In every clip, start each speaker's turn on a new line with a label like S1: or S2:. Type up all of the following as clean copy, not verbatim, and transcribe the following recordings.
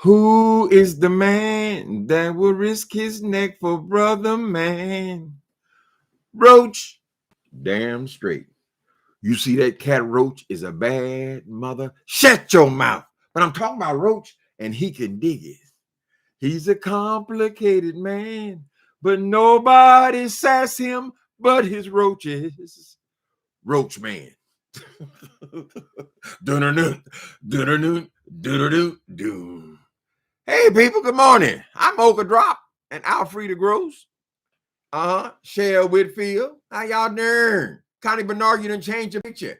S1: Who is the man that will risk his neck for brother man? Roach, damn straight. You see that cat Roach is a bad mother. Shut your mouth. But I'm talking about Roach, and he can dig it. He's a complicated man, but nobody sass him but his roaches. Roach man. Dun-dun-dun, dun-dun-dun, dun-dun-dun. Hey, people, good morning. I'm Oka Drop and Alfreda Gross. Shell Whitfield. How y'all doing? Connie Bernard, you done changed your picture.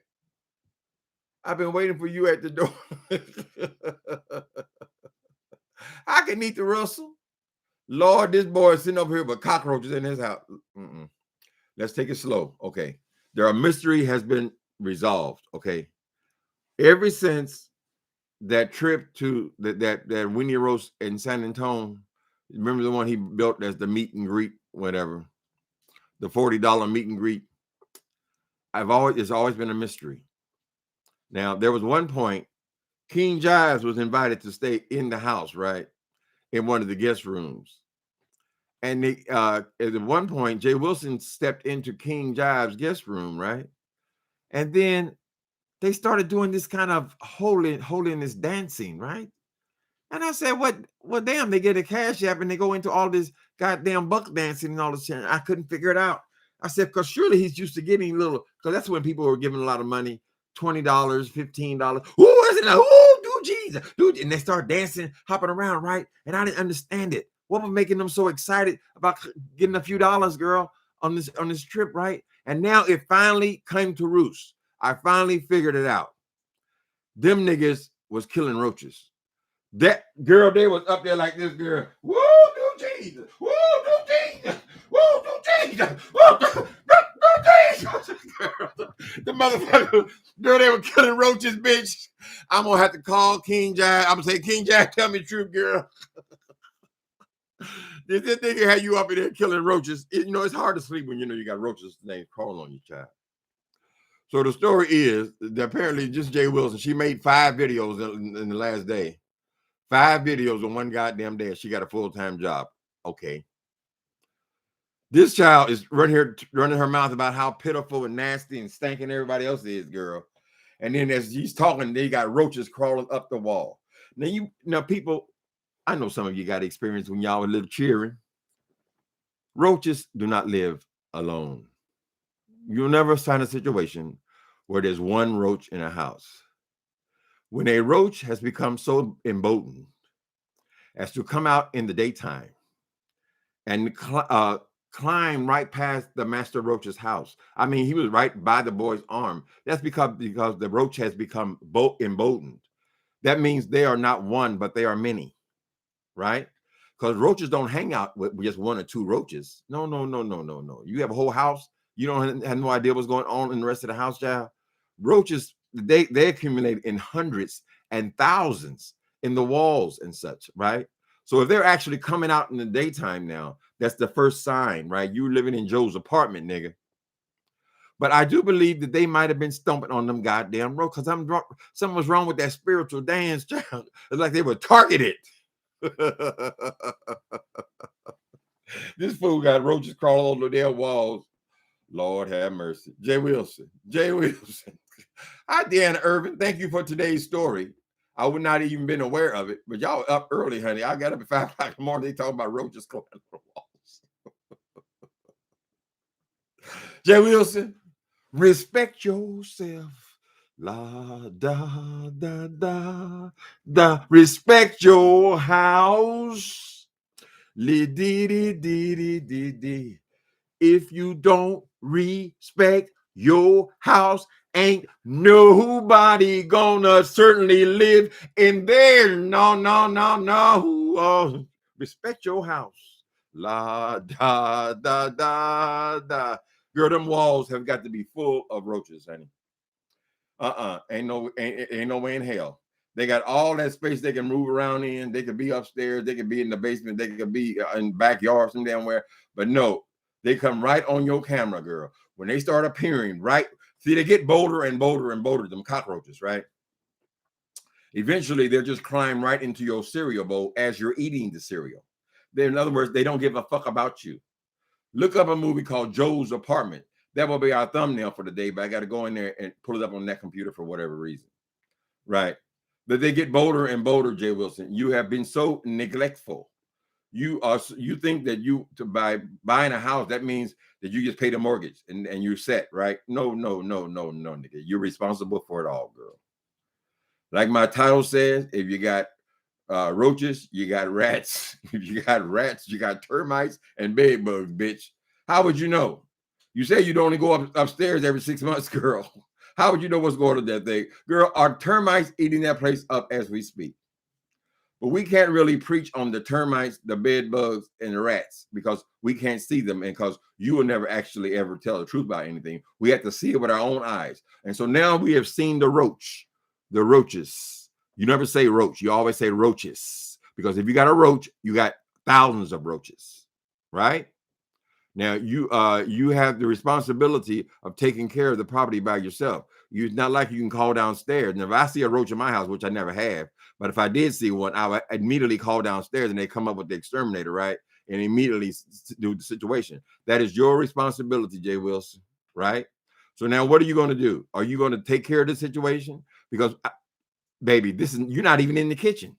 S1: I've been waiting for you at the door. I can eat the Russell. Lord, this boy is sitting over here with cockroaches in his house. Let's take it slow. Okay. Their mystery has been resolved. Okay. Ever since that trip to that Winnie Roast in San Antonio, remember the one he built as the meet and greet, whatever, the $40 meet and greet. It's always been a mystery. Now, there was one point, King Jives was invited to stay in the house, right? In one of the guest rooms. And at one point, Jay Wilson stepped into King Jives' guest room, right? And then they started doing this kind of holiness dancing, right? And I said, well, damn, they get a cash app and they go into all this goddamn buck dancing and all this shit. I couldn't figure it out. I said, because surely he's used to getting little, because that's when people were giving a lot of money, $20, $15. Ooh, isn't it? Ooh, do Jesus. Dude. And they start dancing, hopping around, right? And I didn't understand it. What was making them so excited about getting a few dollars, girl, on this trip, right? And now it finally came to roost. I finally figured it out. Them niggas was killing roaches. That girl, they was up there like this, girl. Woo, do Jesus. Woo, do Jesus. Woo, do Jesus. Woo, do Jesus. The motherfucker, girl, they were killing roaches, bitch. I'm going to have to call King Jack. I'm going to say, King Jack, tell me the truth, girl. This nigga had you up in there killing roaches. It's hard to sleep when you got roaches named crawling on you, child. So the story is that apparently just Jay Wilson, she made 5 videos in the last day. 5 videos in one goddamn day. She got a full-time job. Okay. This child is running her mouth about how pitiful and nasty and stinking everybody else is, girl. And then as he's talking, they got roaches crawling up the wall. Now, people, I know some of you got experience when y'all were little cheering. Roaches do not live alone. You'll never find a situation where there's one roach in a house. When a roach has become so emboldened as to come out in the daytime and climb right past the master roach's house. I mean, he was right by the boy's arm. That's because the roach has become emboldened. That means they are not one, but they are many, right? Because roaches don't hang out with just 1 or 2 roaches. No. You have a whole house. You don't have no idea what's going on in the rest of the house, child. Roaches, they accumulate in hundreds and thousands in the walls and such, right? So if they're actually coming out in the daytime now, that's the first sign, right? You living in Joe's apartment, nigga. But I do believe that they might have been stomping on them goddamn roaches because something was wrong with that spiritual dance, child. It's like they were targeted. This fool got roaches crawling over their walls. Lord have mercy. Jay Wilson. Hi, Deanna Irvin. Thank you for today's story. I would not even been aware of it, but y'all up early, honey. I got up at 5 o'clock in the morning. They talking about roaches climbing the walls. Jay Wilson, respect yourself. La da da da da. Respect your house. Li dee dee dee dee dee dee. If you don't respect your house, ain't nobody gonna certainly live in there. No. Respect your house. La da da da da. Girl, them walls have got to be full of roaches, honey. Ain't no way in hell. They got all that space they can move around in. They could be upstairs. They could be in the basement. They could be in backyard some damn where. But no, they come right on your camera, girl. When they start appearing, right? See, they get bolder and bolder and bolder, them cockroaches, right? Eventually, they'll just climb right into your cereal bowl as you're eating the cereal. In other words, they don't give a fuck about you. Look up a movie called Joe's Apartment. That will be our thumbnail for the day, but I got to go in there and pull it up on that computer for whatever reason. Right. But they get bolder and bolder, Jay Wilson. You have been so neglectful. You think that by buying a house, that means that you just pay the mortgage and you're set, right? No, nigga. You're responsible for it all, girl. Like my title says, if you got roaches, you got rats. If you got rats, you got termites and bed bugs, bitch. How would you know? You say you'd only go upstairs every 6 months, girl. How would you know what's going on that thing? Girl, are termites eating that place up as we speak? But we can't really preach on the termites, the bed bugs, and the rats because we can't see them and because you will never actually ever tell the truth about anything. We have to see it with our own eyes. And so now we have seen the roaches. You never say roach. You always say roaches because if you got a roach, you got thousands of roaches, right? Now you have the responsibility of taking care of the property by yourself. It's not like you can call downstairs. And if I see a roach in my house, which I never have, but if I did see one, I would immediately call downstairs and they come up with the exterminator, right? And immediately do the situation. That is your responsibility, Jay Wilson, right? So now what are you going to do? Are you going to take care of the situation? Because, baby, you're not even in the kitchen.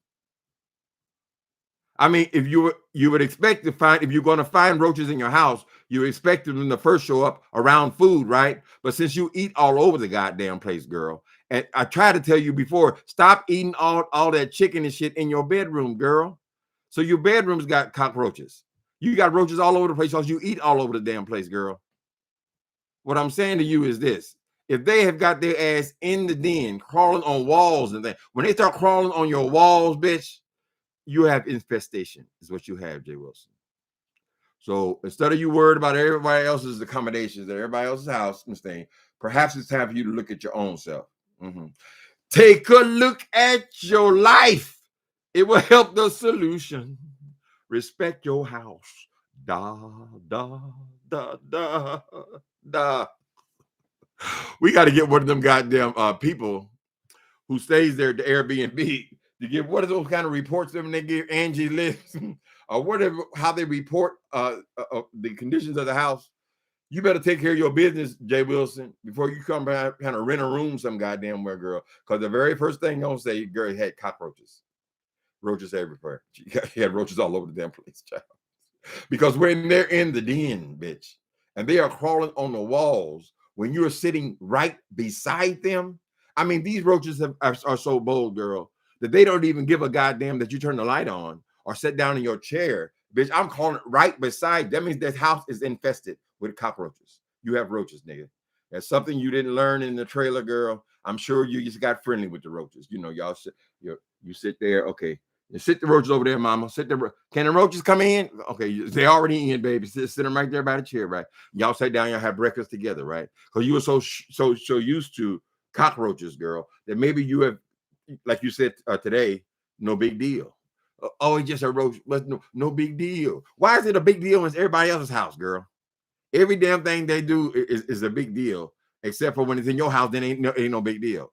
S1: I mean, if you would expect to find, if you're going to find roaches in your house, you expect them to first show up around food, right? But since you eat all over the goddamn place, girl, and I tried to tell you before, stop eating all that chicken and shit in your bedroom, girl. So your bedroom's got cockroaches. You got roaches all over the place because you eat all over the damn place, girl. What I'm saying to you is this. If they have got their ass in the den, crawling on walls and things, when they start crawling on your walls, bitch, you have infestation is what you have, Jay Wilson. So instead of you worried about everybody else's accommodations at everybody else's house, Mustang, perhaps it's time for you to look at your own self. Take a look at your life. It will help the solution. Respect your house. Da, da, da, da, da. We got to get one of them goddamn people who stays there at the Airbnb to give what are those kind of reports when they give Angie lists or whatever, how they report the conditions of the house. You better take care of your business, Jay Wilson, before you come back kind of rent a room some goddamn where, girl. Because the very first thing you're gonna say, girl, you had cockroaches. Roaches everywhere. You had roaches all over the damn place, child. Because when they're in the den, bitch, and they are crawling on the walls, when you're sitting right beside them, I mean, these roaches are so bold, girl, that they don't even give a goddamn that you turn the light on or sit down in your chair. Bitch, I'm calling it right beside. That means that house is infested with cockroaches. You have roaches, nigga. That's something you didn't learn in the trailer, girl. I'm sure you just got friendly with the roaches. You know, y'all sit, you sit there. Okay, you sit the roaches over there, mama. Sit there. Can the roaches come in? Okay, they already in, baby. Sit them right there by the chair, right? Y'all sit down. Y'all have breakfast together, right? Because you were so used to cockroaches, girl, that maybe you have, like you said today, no big deal. Oh, it's just a roach, but no big deal. Why is it a big deal in everybody else's house, girl? Every damn thing they do is a big deal, except for when it's in your house, then ain't no big deal.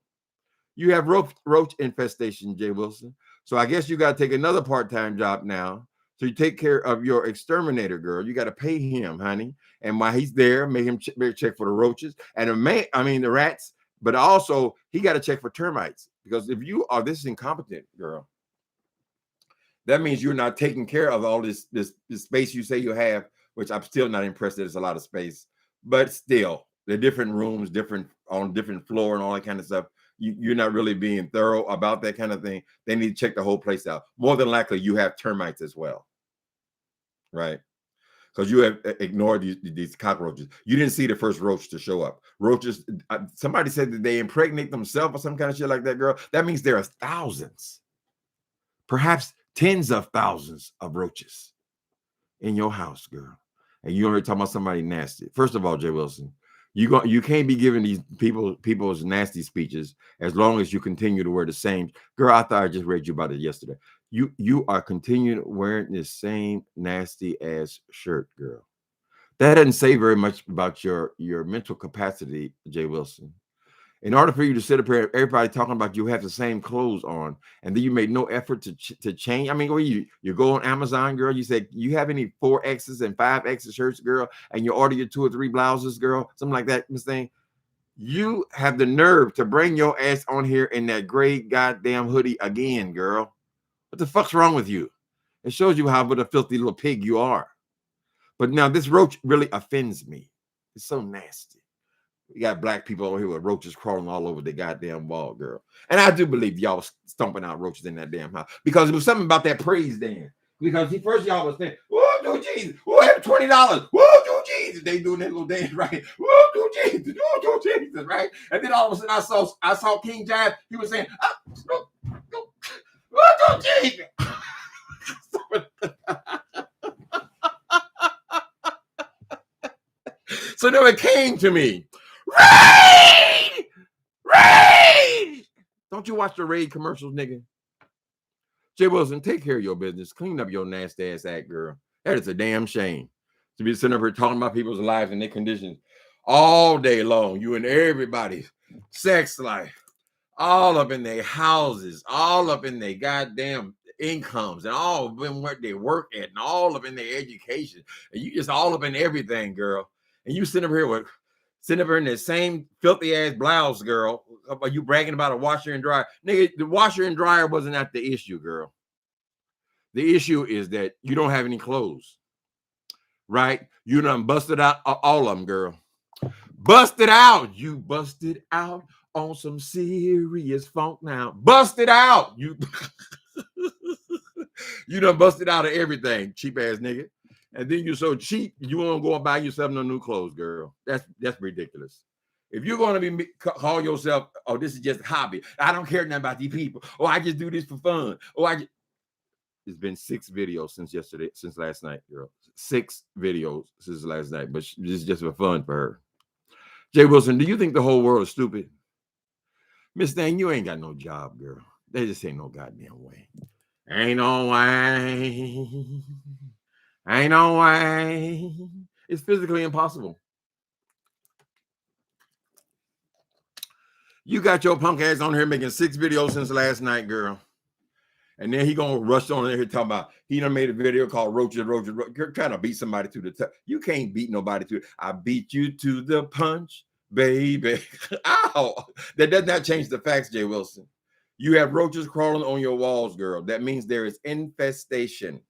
S1: You have roach infestation, Jay Wilson. So I guess you got to take another part-time job now. So you take care of your exterminator, girl. You got to pay him, honey. And while he's there, make him check for the roaches and the rats. But also, he got to check for termites because if you are this incompetent, girl, that means you're not taking care of all this space you say you have, which I'm still not impressed that it's a lot of space. But still, the different rooms, on different floor and all that kind of stuff. You're not really being thorough about that kind of thing. They need to check the whole place out. More than likely, you have termites as well, right? Because you have ignored these cockroaches. You didn't see the first roach to show up. Roaches, somebody said that they impregnate themselves or some kind of shit like that, girl. That means there are thousands, perhaps tens of thousands of roaches in your house, girl. And you already talking about somebody nasty. First of all, Jay Wilson, you can't be giving these people's nasty speeches as long as you continue to wear the same. Girl, I thought I just read you about it yesterday. You are continuing wearing this same nasty ass shirt, girl. That doesn't say very much about your mental capacity, Jay Wilson. In order for you to sit up here, everybody talking about you have the same clothes on, and then you made no effort to change. I mean, where you go on Amazon, girl, you say you have any 4X's and 5X's shirts, girl, and you order your 2 or 3 blouses, girl, something like that, Miss Thing. You have the nerve to bring your ass on here in that gray goddamn hoodie again, girl. What the fuck's wrong with you? It shows you how what a filthy little pig you are. But now this roach really offends me. It's so nasty. We got black people over here with roaches crawling all over the goddamn wall, girl. And I do believe y'all was stomping out roaches in that damn house because it was something about that praise dance. Because first y'all was saying, "Whoa, do Jesus! Whoa, have $20! Whoa, do Jesus!" They doing that little dance, right? Whoa, do Jesus! Whoa, do Jesus! Right? And then all of a sudden I saw King Jive. He was saying, "Whoa, do Jesus!" So then it came to me. Raid! Raid! Don't you watch the Raid commercials, nigga? Jay Wilson, take care of your business. Clean up your nasty ass act, girl. That is a damn shame to be sitting up here talking about people's lives and their conditions all day long. You and everybody's sex life, all up in their houses, all up in their goddamn incomes, and all of them what they work at, and all up in their education, and you just all up in everything, girl. And you sitting up here in the same filthy ass blouse, girl. Are you bragging about a washer and dryer? Nigga, the washer and dryer wasn't at the issue, girl. The issue is that you don't have any clothes, right? You done busted out all of them, girl. Busted out. You busted out on some serious funk now. Busted out. You done busted out of everything, cheap ass nigga. And then you're so cheap, you won't go and buy yourself no new clothes, girl. That's ridiculous. If you're going to call yourself, oh, this is just a hobby. I don't care nothing about these people. Oh, I just do this for fun. It's been 6 videos since last night, girl. 6 videos since last night, but this is just for fun for her. Jay Wilson, do you think the whole world is stupid? Miss Thing, you ain't got no job, girl. They just ain't no goddamn way. Ain't no way. Ain't no way. It's physically impossible. You got your punk ass on here making 6 videos since last night, girl. And then he gonna rush on in here talking about he done made a video called Roaches. You're trying to beat somebody to the touch. You can't beat nobody to it. I beat you to the punch, baby. Ow! That does not change the facts, Jay Wilson. You have roaches crawling on your walls, girl. That means there is infestation.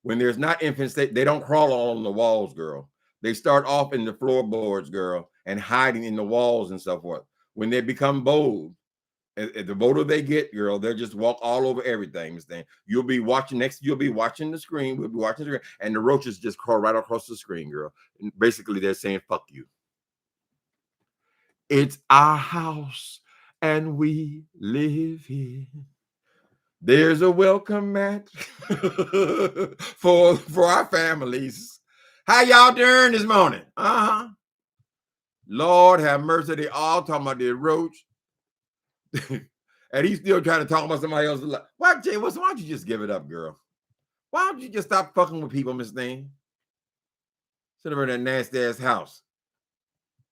S1: When there's not infestation, they don't crawl on the walls, girl. They start off in the floorboards, girl, and hiding in the walls and so forth. When they become bold, the bolder they get, girl, they'll just walk all over everything. Miss Thing. You'll be watching the screen. We'll be watching the screen, and the roaches just crawl right across the screen, girl. And basically, they're saying, fuck you. It's our house, and we live here. There's a welcome mat for our families. How y'all doing this morning? Lord have mercy. They all talking about the roach. And he's still trying to talk about somebody else's life. Why, Jay Wilson, why don't you just give it up, girl? Why don't you just stop fucking with people, Miss Thing? Sit over in that nasty ass house.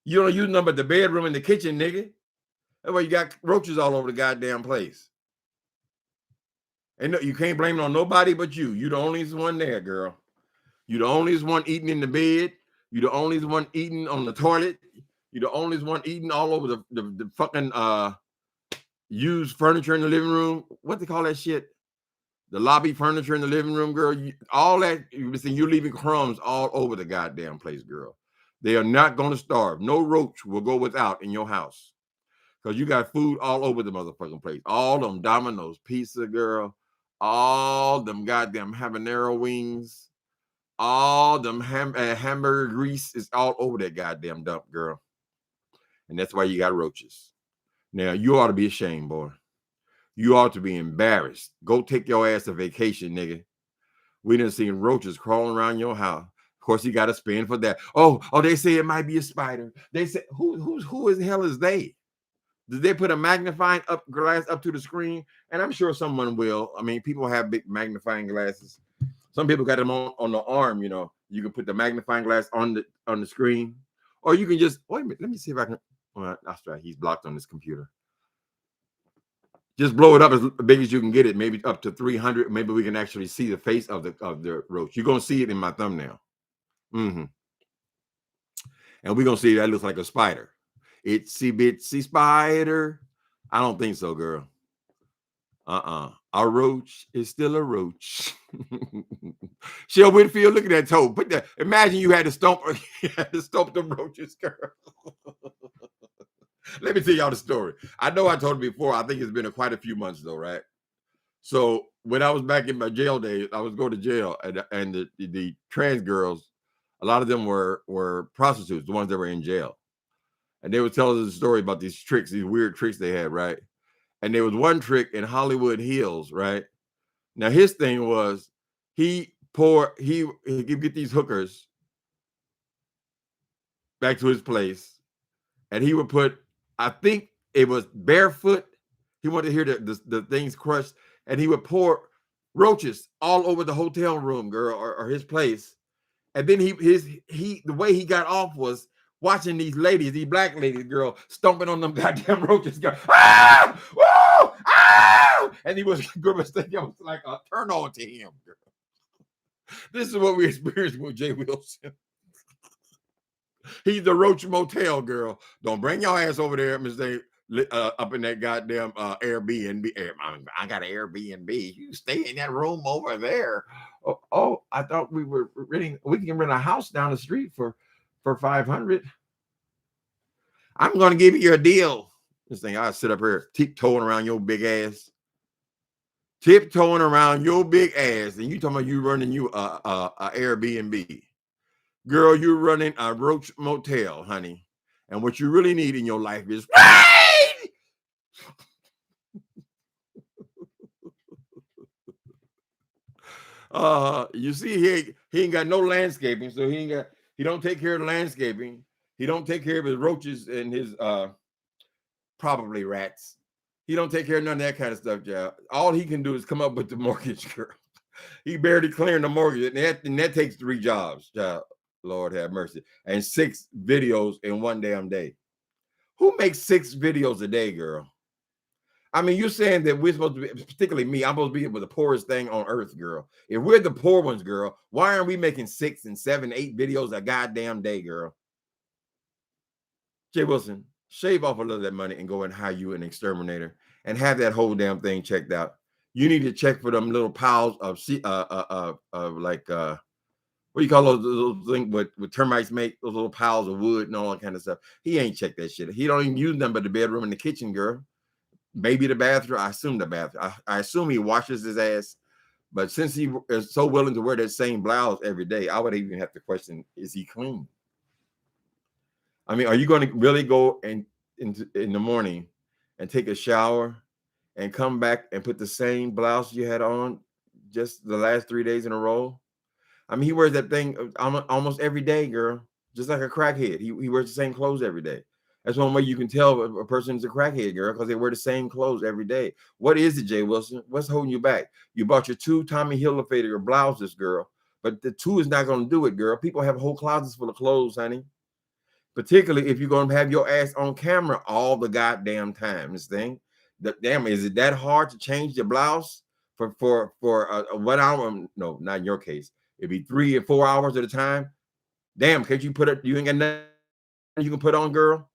S1: You don't use nothing but the bedroom and the kitchen, nigga. That's why you got roaches all over the goddamn place. And no, you can't blame it on nobody but you. You the only one there, girl. You the only one eating in the bed. You the only one eating on the toilet. You the only one eating all over the fucking used furniture in the living room. What they call that shit? The lobby furniture in the living room, girl. All that, you're leaving crumbs all over the goddamn place, girl. They are not going to starve. No roach will go without in your house. Because you got food all over the motherfucking place. All them Domino's pizza, girl. All them goddamn habanero wings. All them hamburger grease is all over that goddamn dump, girl. And that's why you got roaches. Now, you ought to be ashamed, boy. You ought to be embarrassed. Go take your ass a vacation, nigga. We done seen roaches crawling around your house. Of course, you got to spend for that. Oh, they say it might be a spider. They say, who in the hell is they? Did they put a magnifying glass up to the screen? And I'm sure someone will. I mean, people have big magnifying glasses. Some people got them on the arm, you know. You can put the magnifying glass on the screen. Or you can just, wait a minute, let me see if I can. Well, that's right. He's blocked on this computer. Just blow it up as big as you can get it, maybe up to 300. Maybe we can actually see the face of the roach. You're gonna see it in my thumbnail. Mm-hmm. And we're gonna see that looks like a spider. Itsy bitsy spider. I don't think so, girl. A roach is still a roach. Shell Whitfield, look at that toe. Put that. Imagine you had to stomp the roaches, girl. Let me tell y'all the story. I know I told it before. I think it's been quite a few months though, right? So when I was back in my jail days, I was going to jail, and the trans girls, a lot of them were prostitutes, the ones that were in jail, and they would tell us a story about these tricks, these weird tricks they had, right? And there was one trick in Hollywood Hills, right? Now his thing was he could get these hookers back to his place, and he would put, I think it was barefoot. He wanted to hear the things crushed, and he would pour roaches all over the hotel room, girl, or his place. And then the way he got off was watching these ladies, these black ladies, girl, stomping on them goddamn roaches, girl. Ah! Woo! Ah! And he was thinking it was like a turn on to him, girl. This is what we experienced with Jay Wilson. He's the Roach Motel, girl. Don't bring your ass over there, Miss Day, up in that goddamn Airbnb. I got an Airbnb. You stay in that room over there. Oh, I thought we were renting. We can rent a house down the street for 500. I'm gonna give you a deal. This thing, I sit up here tiptoeing around your big ass. Tiptoeing around your big ass, and you talking about you running you a Airbnb. Girl, you're running a Roach Motel, honey. And what you really need in your life is rain! You see, he ain't got no landscaping, so he don't take care of the landscaping. He don't take care of his roaches and his probably rats. He don't take care of none of that kind of stuff, child. All he can do is come up with the mortgage, girl. He barely clearing the mortgage, and that takes 3 jobs, child. Lord have mercy. And 6 videos in one damn day. Who makes 6 videos a day, girl? I mean, you're saying that we're supposed to be, particularly me, I'm supposed to be with the poorest thing on earth, girl. If we're the poor ones, girl, why aren't we making 6 and 7, 8 videos a goddamn day, girl? Jay Wilson, shave off a little of that money and go and hire you an exterminator and have that whole damn thing checked out. You need to check for them little piles of like what do you call those things with termites make, those little piles of wood and all that kind of stuff. He ain't checked that shit. He don't even use them but the bedroom and the kitchen, girl. Maybe the bathroom. I assume the bathroom. I assume he washes his ass. But since he is so willing to wear that same blouse every day, I would even have to question, is he clean? I mean, are you going to really go in the morning and take a shower and come back and put the same blouse you had on just the last 3 days in a row? I mean, he wears that thing almost every day, girl, just like a crackhead. He wears the same clothes every day. That's one way you can tell a person's a crackhead, girl, because they wear the same clothes every day. What is it, Jay Wilson? What's holding you back? You bought your 2 Tommy Hilfiger blouses, girl, but the 2 is not going to do it, girl. People have whole closets full of clothes, honey. Particularly if you're going to have your ass on camera all the goddamn time. This thing, damn, is it that hard to change your blouse for 1 hour? No, not in your case. It'd be 3 and 4 hours at a time. Damn, can't you put it? You ain't got nothing you can put on, girl.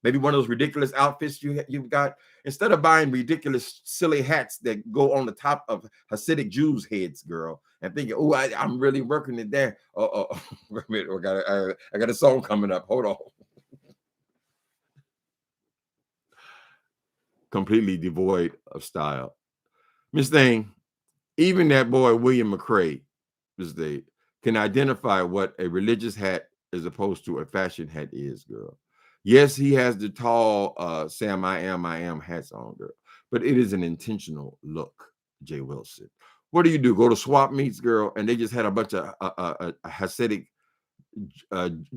S1: Maybe one of those ridiculous outfits you've got. Instead of buying ridiculous, silly hats that go on the top of Hasidic Jews' heads, girl, and thinking, "Oh, I'm really working it there." Wait a minute, I got a song coming up. Hold on. Completely devoid of style, Miss Thing. Even that boy William McCrae, Miss Thing, can identify what a religious hat as opposed to a fashion hat is, girl. Yes, he has the tall Sam I am hats on, girl, but it is an intentional look, Jay Wilson. What do? Go to swap meets, girl, and they just had a bunch of Hasidic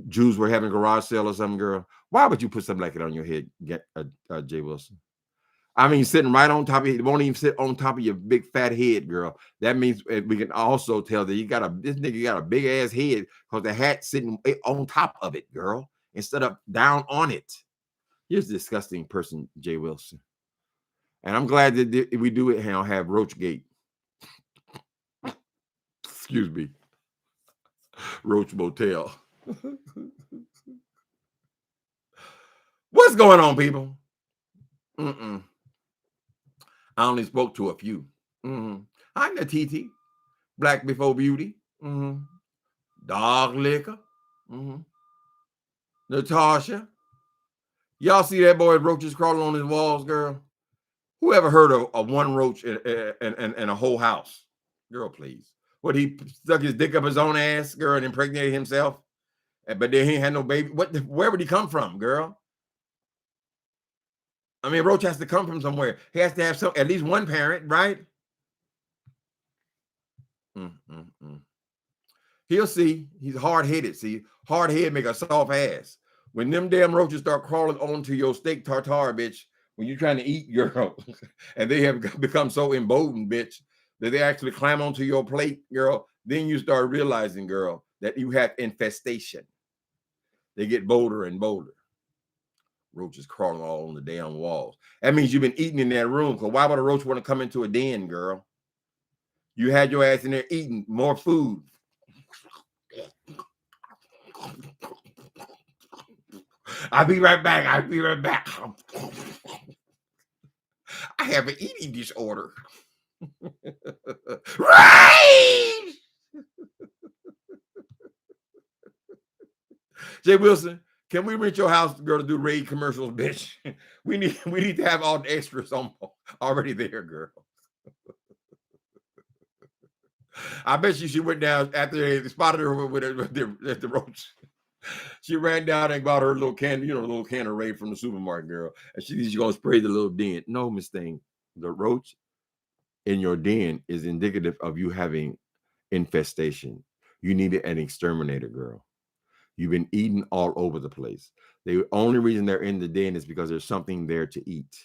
S1: Jews were having a garage sale or something, girl. Why would you put something like it on your head, Jay Wilson? I mean, sitting right on top of it won't even sit on top of your big fat head, girl. That means we can also tell that this nigga got a big ass head because the hat sitting on top of it, girl, instead of down on it. Here's a disgusting person, Jay Wilson. And I'm glad that we do it now, have Roach Gate. Excuse me. Roach Motel. What's going on, people? I only spoke to a few. Hi, Natiti. Black Before Beauty. Dog Liquor. Natasha. Y'all see that boy roaches crawling on his walls, girl? Who ever heard of one roach in a whole house? Girl, please. What, he stuck his dick up his own ass, girl, and impregnated himself? But then he had no baby. Where would he come from, girl? I mean, roach has to come from somewhere. He has to have at least one parent, right? He'll see. He's hard-headed, see? Hard head make a soft ass. When them damn roaches start crawling onto your steak tartare, bitch, when you're trying to eat, girl, and they have become so emboldened, bitch, that they actually climb onto your plate, girl, then you start realizing, girl, that you have infestation. They get bolder and bolder. Roaches crawling all on the damn walls. That means you've been eating in that room, because why would a roach want to come into a den, girl? You had your ass in there eating more food. I'll be right back. I'll be right back. I have an eating disorder. Right! Jay Wilson, can we rent your house, girl, to do raid commercials, bitch? We need to have all the extras on already there, girl. I bet she went down after they spotted her with the roach. She ran down and bought her little can, little can of raid from the supermarket, girl. And she's gonna spray the little den. No, Miss Thing, the roach in your den is indicative of you having infestation. You needed an exterminator, girl. You've been eating all over the place. The only reason they're in the den is because there's something there to eat.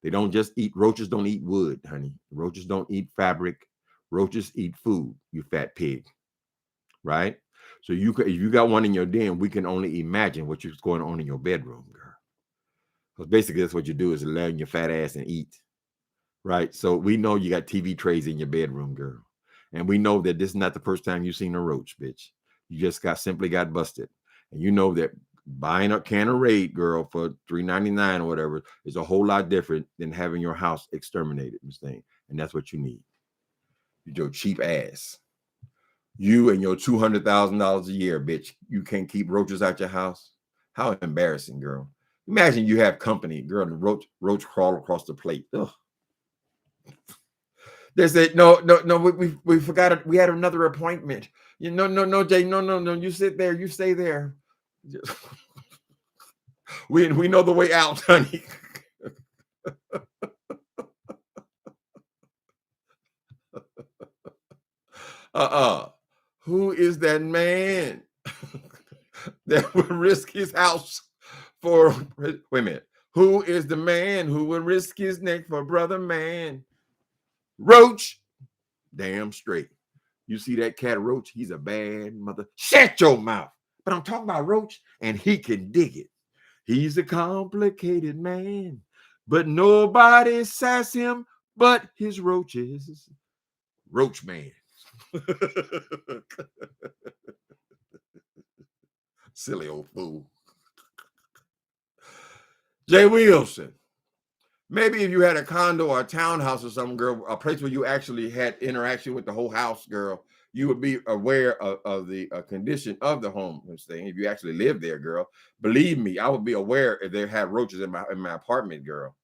S1: They don't just eat. Roaches don't eat wood, honey. Roaches don't eat fabric. Roaches eat food, you fat pig. Right? So if you got one in your den, we can only imagine what's going on in your bedroom, girl. Because basically that's what you do, is lay your fat ass and eat. Right? So we know you got TV trays in your bedroom, girl. And we know that this is not the first time you've seen a roach, bitch. You just simply got busted. And you know that buying a can of raid, girl, for $3.99 or whatever is a whole lot different than having your house exterminated, Miss Thing. And that's what you need. Your cheap ass. You and your $200,000 a year, bitch. You can't keep roaches out your house. How embarrassing, girl. Imagine you have company, girl, and roach crawl across the plate. Ugh. They said, no, we forgot it. We had another appointment. No, Jay, no. You sit there. You stay there. We know the way out, honey. Who is that man that would risk his house for? Wait a minute. Who is the man who would risk his neck for brother man? Roach. Damn straight. You see that cat Roach? He's a bad mother. Shut your mouth. But I'm talking about Roach, and he can dig it. He's a complicated man, but nobody sass him but his roaches. Roach man. Silly old fool. Jay Wilson. Maybe if you had a condo or a townhouse or something, girl, a place where you actually had interaction with the whole house, girl, you would be aware of the condition of the home. If you actually live there, girl, believe me, I would be aware if they had roaches in my apartment, girl.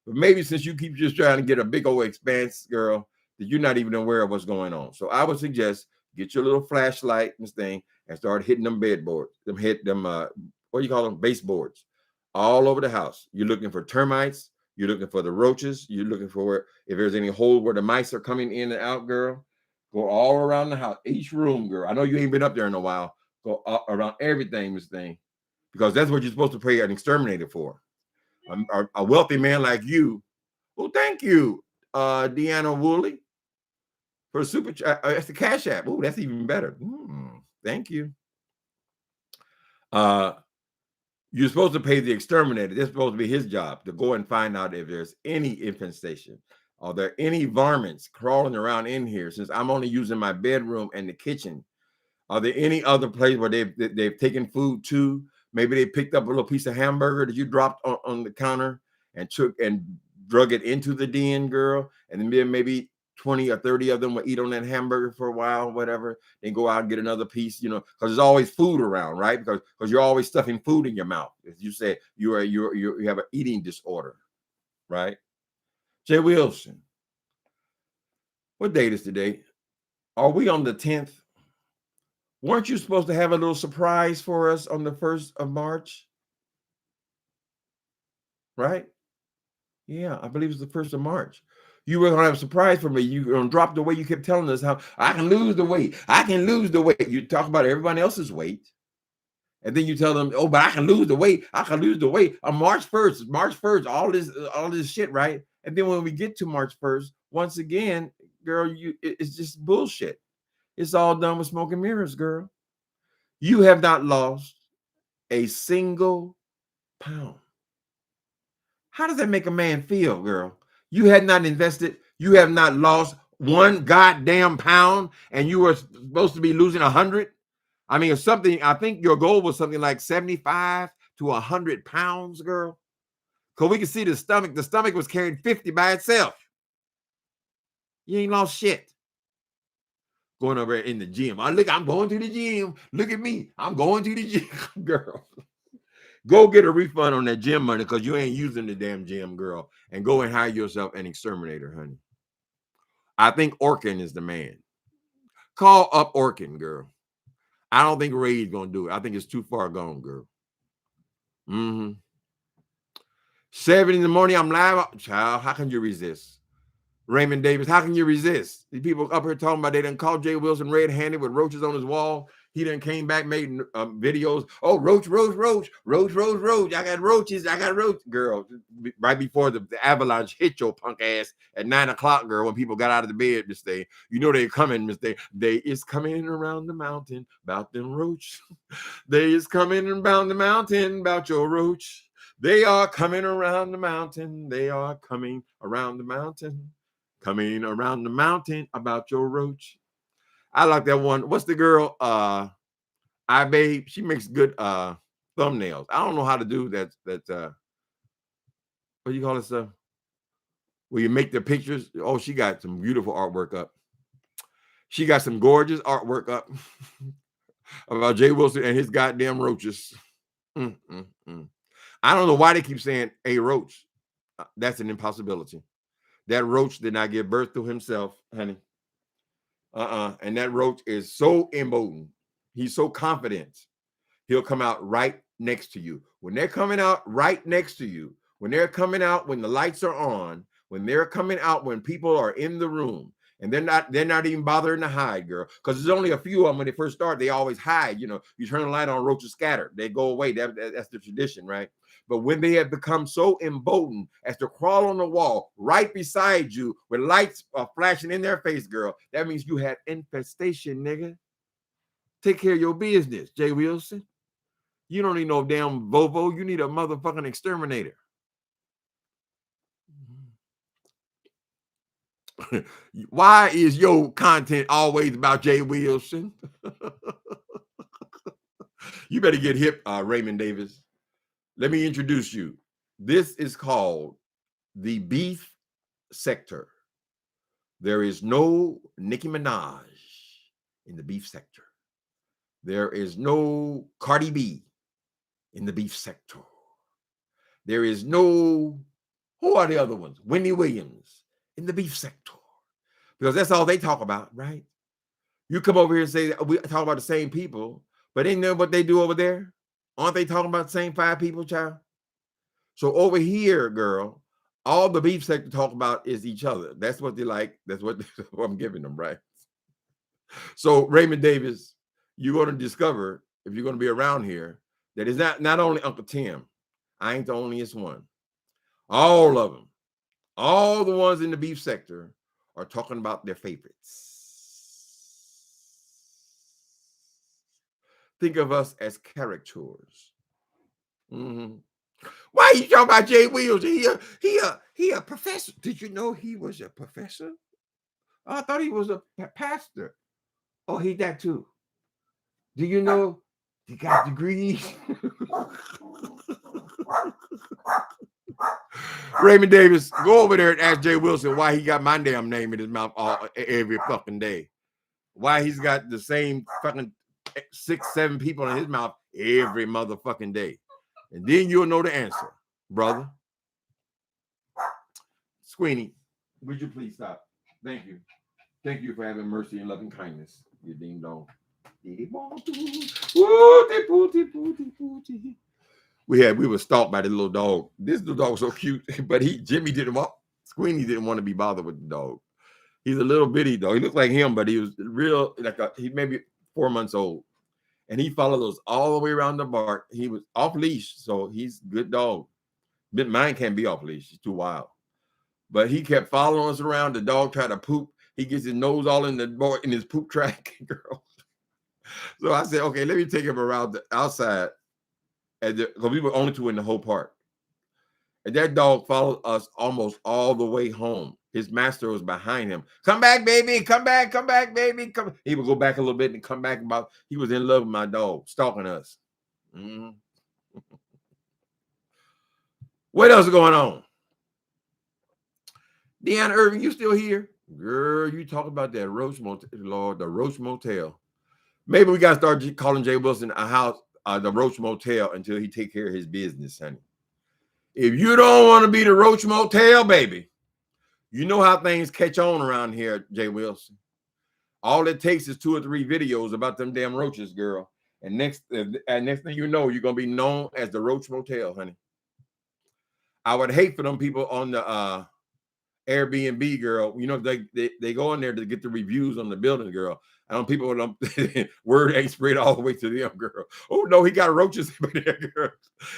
S1: But maybe since you keep just trying to get a big old expanse, girl, that you're not even aware of what's going on. So I would suggest get your little flashlight and thing and start hitting them bedboards, what do you call them? Baseboards all over the house. You're looking for termites. You're looking for the roaches. You're looking for if there's any hole where the mice are coming in and out, girl. Go all around the house, each room, girl. I know you ain't been up there in a while. Go around everything, Miss Thing, because that's what you're supposed to pay an exterminator for. A wealthy man like you. Well, thank you, Deanna Woolley, for super chat. That's the Cash App. Oh, that's even better. Thank you. You're supposed to pay the exterminator. That's supposed to be his job, to go and find out if there's any infestation. Are there any varmints crawling around in here? Since I'm only using my bedroom and the kitchen, are there any other place where they've taken food to? Maybe they picked up a little piece of hamburger that you dropped on the counter and took and drug it into the den, girl. And then maybe 20 or 30 of them will eat on that hamburger for a while, whatever. Then go out and get another piece, because there's always food around, right? Because you're always stuffing food in your mouth. As you said, you have an eating disorder, right? Jay Wilson, what date is today? Are we on the 10th? Weren't you supposed to have a little surprise for us on the 1st of March? Right? Yeah, I believe it's the 1st of March. You were going to have a surprise for me. You're going to drop the weight. You kept telling us how I can lose the weight. I can lose the weight. You talk about everybody else's weight. And then you tell them, oh, but I can lose the weight. I can lose the weight on March 1st, all this shit, right? And then when we get to March 1st, once again, girl, it's just bullshit. It's all done with smoke and mirrors, girl. You have not lost a single pound. How does that make a man feel, girl? You had not invested, you have not lost one goddamn pound, and you were supposed to be losing 100. I mean, something, I think your goal was something like 75 to 100 pounds, girl. Because we can see the stomach was carrying 50 by itself. You ain't lost shit. Going over in the gym. Oh, look, I'm going to the gym. Look at me. I'm going to the gym, girl. Go get a refund on that gym money because you ain't using the damn gym, girl. And go and hire yourself an exterminator, honey. I think Orkin is the man. Call up Orkin, girl. I don't think Ray's going to do it. I think it's too far gone, girl. 7 in the morning, I'm live. Child, how can you resist? Raymond Davis, how can you resist? These people up here talking about they done called Jay Wilson red-handed with roaches on his wall. He done came back, made videos. Oh, roach. I got roaches. Girl, right before the avalanche hit your punk ass at 9 o'clock, girl, when people got out of the bed this day. You know they coming, Miss Day. They is coming around the mountain about them roach. They is coming around the mountain about your roach. They are coming around the mountain. They are coming around the mountain. Coming around the mountain about your roach. I like that one. What's the girl? I Babe. She makes good thumbnails. I don't know how to do that. What do you call it stuff? Where you make the pictures. Oh, she got some beautiful artwork up. She got some gorgeous artwork up about Jay Wilson and his goddamn roaches. I don't know why they keep saying a roach. That's an impossibility. That roach did not give birth to himself, honey. And that roach is so emboldened. He's so confident. He'll come out right next to you. When they're coming out right next to you, when they're coming out when the lights are on, when they're coming out when people are in the room, and they're not even bothering to hide, girl. Because there's only a few of them when they first start, they always hide. You turn the light on, roaches scatter. They go away. That's the tradition, right? But when they have become so emboldened as to crawl on the wall right beside you with lights flashing in their face, girl, that means you have infestation, nigga. Take care of your business, Jay Wilson. You don't need no damn Volvo. You need a motherfucking exterminator. Why is your content always about Jay Wilson? You better get hip, Raymond Davis. Let me introduce you. This is called the beef sector. There is no Nicki Minaj in the beef sector. There is no Cardi B in the beef sector. There is no, who are the other ones? Wendy Williams in the beef sector. Because that's all they talk about, right? You come over here and say, we talk about the same people, but ain't know what they do over there? Aren't they talking about the same 5 people, child? So over here, girl, all the beef sector talk about is each other. That's what they like. That's what I'm giving them, right? So Raymond Davis, you're going to discover, if you're going to be around here, that it's not only Uncle Tim. I ain't the onlyest one. All of them, all the ones in the beef sector are talking about their favorites. Think of us as characters. Mm-hmm. Why you talking about Jay Wills? He a professor. Did you know he was a professor? I thought he was a pastor. Oh, he that too. Do you know he got degrees? Raymond Davis, go over there and ask Jay Wilson why he got my damn name in his mouth every fucking day. Why he's got the same fucking 6, 7 people in his mouth every motherfucking day. And then you'll know the answer, brother. Squeenie, would you please stop? Thank you. Thank you for having mercy and loving kindness, you ding dong. We were stalked by the little dog. This little dog was so cute, but Jimmy didn't want, Squeenie didn't want to be bothered with the dog. He's a little bitty dog. He looked like him, but he was real, he maybe 4 months old. And he followed us all the way around the park. He was off leash, so he's a good dog. But mine can't be off leash. He's too wild. But he kept following us around. The dog tried to poop. He gets his nose all in his poop track, girl. So I said, okay, let me take him around the outside. Because we were only 2 in the whole park. And that dog followed us almost all the way home. His master was behind him. Come back, baby. Come back, baby. Come. He would go back a little bit and come back. He was in love with my dog, stalking us. Mm-hmm. What else is going on? Deanna Irving, you still here? Girl, you talk about that Roach Motel, Lord, the Roach Motel. Maybe we got to start calling Jay Wilson a house, the Roach Motel, until he take care of his business, honey. If you don't want to be the Roach Motel, baby, you know how things catch on around here, Jay Wilson. All it takes is 2 or 3 videos about them damn roaches, girl. And next thing you know, you're going to be known as the Roach Motel, honey. I would hate for them people on the Airbnb, girl. You know, they go in there to get the reviews on the building, girl. And people word ain't spread all the way to them, girl. Oh no, he got roaches in there, girl.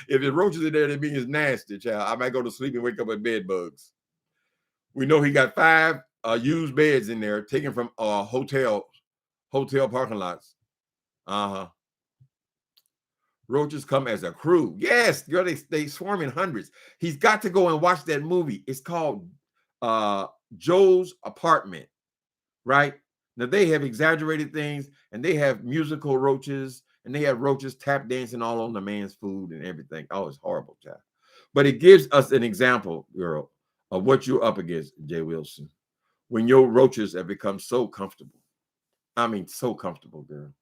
S1: If there's roaches in there, that means it's nasty, child. I might go to sleep and wake up with bed bugs. We know he got 5 used beds in there, taken from hotel parking lots. Roaches come as a crew. Yes, girl, they swarm in hundreds. He's got to go and watch that movie. It's called Joe's Apartment, right? Now they have exaggerated things, and they have musical roaches, and they have roaches tap dancing all on the man's food and everything. Oh, it's horrible, child. But it gives us an example, girl, of what you're up against, Jay Wilson, when your roaches have become so comfortable. I mean, so comfortable, girl.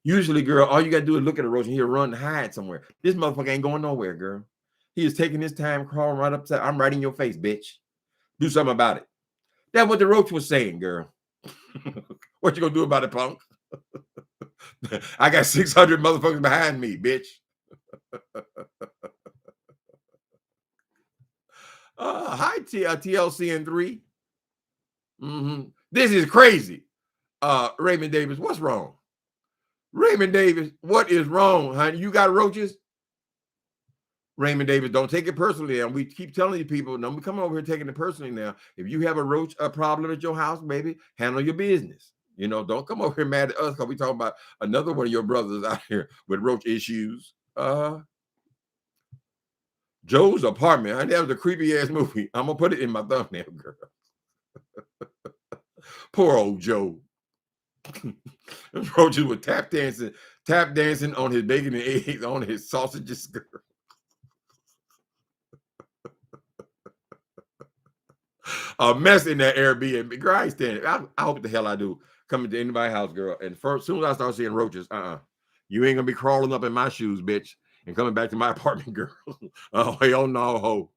S1: Usually, girl, all you got to do is look at a roach and he'll run and hide somewhere. This motherfucker ain't going nowhere, girl. He is taking his time crawling right up to, I'm right in your face, bitch. Do something about it. That's what the roach was saying, girl. What you gonna do about it, punk? I got 600 motherfuckers behind me, bitch. Hi, TLCN3. This is crazy. Raymond Davis, what's wrong? Raymond Davis, what is wrong, honey? You got roaches? Raymond Davis, don't take it personally. And we keep telling you people, don't be coming over here taking it personally now. If you have a roach problem at your house, baby, handle your business. You know, don't come over here mad at us because we talking about another one of your brothers out here with roach issues. Joe's Apartment. And that was a creepy ass movie. I'm gonna put it in my thumbnail, girl. Poor old Joe. Roaches were tap dancing on his bacon and eggs, on his sausages, girl. A mess in that Airbnb. Girl, I ain't standing. I hope the hell I do. Coming to anybody's house, girl. And as soon as I start seeing roaches, you ain't gonna be crawling up in my shoes, bitch, and coming back to my apartment, girl. Oh, hell no, ho.